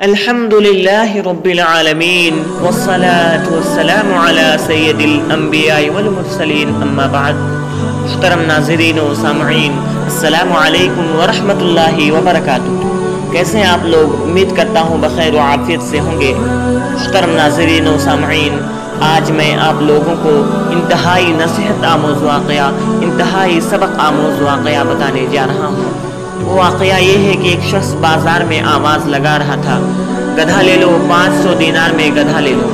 الحمدللہ رب العالمین والصلاة والسلام علی سید الانبیاء والمرسلین اما بعد۔ محترم ناظرین و سامعین، السلام علیکم ورحمۃ اللہ وبرکاتہ۔ کیسے ہیں آپ لوگ؟ امید کرتا ہوں بخیر و عافیت سے ہوں گے۔ محترم ناظرین و سامعین، آج میں آپ لوگوں کو انتہائی نصیحت آموز واقعہ، انتہائی سبق آموز واقعہ بتانے جا رہا ہوں۔ وہ واقعہ یہ ہے کہ ایک شخص بازار میں آواز لگا رہا تھا، گدھا لے لو، 500 دینار میں گدھا لے لو۔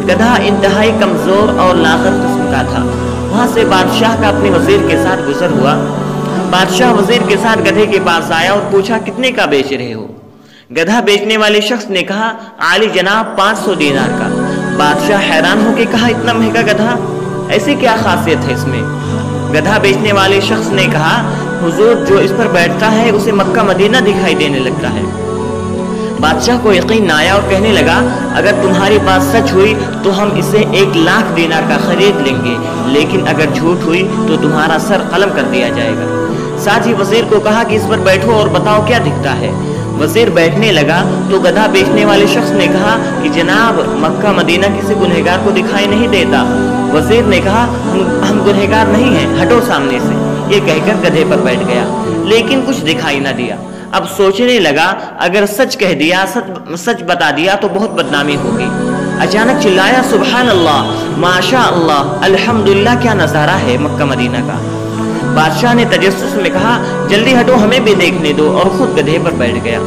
گدھا انتہائی کمزور اور لاغر قسم کا تھا۔ وہاں سے بادشاہ کا اپنے وزیر کے ساتھ گزر ہوا۔ بادشاہ وزیر کے ساتھ گدھے کے پاس آیا اور پوچھا کتنے کا بیچ رہے ہو؟ گدھا بیچنے والے شخص نے کہا عالی جناب 500 دینار کا۔ بادشاہ حیران ہو کے کہا اتنا مہنگا گدھا، ایسی کیا خاصیت ہے اس میں؟ گدھا بیچنے والے شخص نے کہا حضور جو اس پر بیٹھتا ہے اسے مکہ مدینہ دکھائی دینے لگتا ہے۔ بادشاہ کو یقین نہ آیا اور کہنے لگا اگر تمہاری بات سچ ہوئی تو ہم اسے 1,00,000 دینار کا خرید لیں گے، لیکن اگر جھوٹ ہوئی تو تمہارا سر قلم کر دیا جائے گا۔ ساتھ ہی وزیر کو کہا کہ اس پر بیٹھو اور بتاؤ کیا دکھتا ہے۔ وزیر بیٹھنے لگا تو گدھا بیچنے والے شخص نے کہا کہ جناب مکہ مدینہ کسی گنہگار کو دکھائی نہیں دیتا۔ وزیر نے کہا ہم گنہگار نہیں ہیں، ہٹو سامنے سے۔ یہ کہہ کر گدھے پر بیٹھ گیا، لیکن کچھ دکھائی نہ دیا۔ اب سوچنے لگا اگر سچ کہہ دیا، سچ بتا دیا تو بہت بدنامی ہوگی۔ اچانک چلایا سبحان اللہ، ماشاء اللہ، الحمدللہ، کیا نظارہ ہے مکہ مدینہ کا۔ بادشاہ نے تجسس میں کہا جلدی ہٹو ہمیں بھی دیکھنے دو، اور خود گدھے پر بیٹھ گیا۔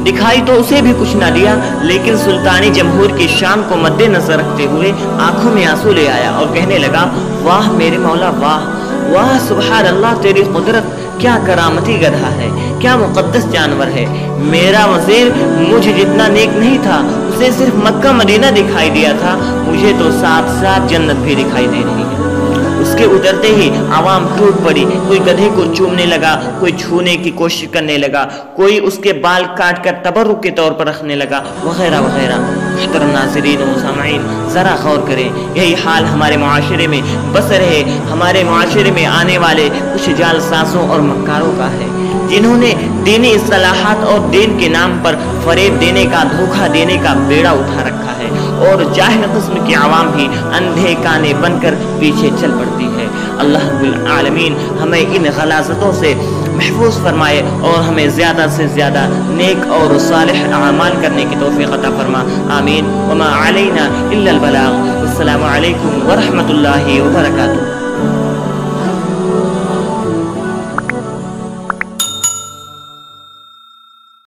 دکھائی تو اسے بھی کچھ نہ دیا، لیکن سلطانی جمہور کی شان کو مد نظر رکھتے ہوئے آنکھوں میں آنسو لے آیا اور کہنے لگا واہ میرے مولا، واہ واہ، سبحان اللہ، تیری قدرت، کیا کرامتی گدھا ہے، کیا مقدس جانور ہے۔ میرا وزیر مجھے جتنا نیک نہیں تھا، اسے صرف مکہ مدینہ دکھائی دیا تھا، مجھے تو ساتھ ساتھ جنت بھی دکھائی دے رہی ہے۔ اس کے اترتے ہی عوام ٹوٹ پڑی، کوئی گدھے کو چومنے لگا، کوئی چھونے کی کوشش کرنے لگا، کوئی اس کے بال کاٹ کر تبرک کے طور پر رکھنے لگا، وغیرہ وغیرہ۔ محترم ناظرین و سامعین، ذرا غور کریں، یہی حال ہمارے معاشرے میں بس رہے، ہمارے معاشرے میں آنے والے کچھ جال سازوں اور مکاروں کا ہے، جنہوں نے دینی اصطلاحات اور دین کے نام پر فریب دینے کا، دھوکہ دینے کا بیڑا اٹھا رکھا ہے، اور جاہل قسم کی عوام بھی اندھے کانے بن کر پیچھے چل پڑتی ہے۔ اللہ رب العالمین ہمیں ان غلاظتوں سے محفوظ فرمائے اور ہمیں زیادہ سے زیادہ نیک اور صالح اعمال کرنے کی توفیق عطا فرما، آمین۔ وما علینا الا البلاغ۔ السلام علیکم ورحمۃ اللہ وبرکاتہ۔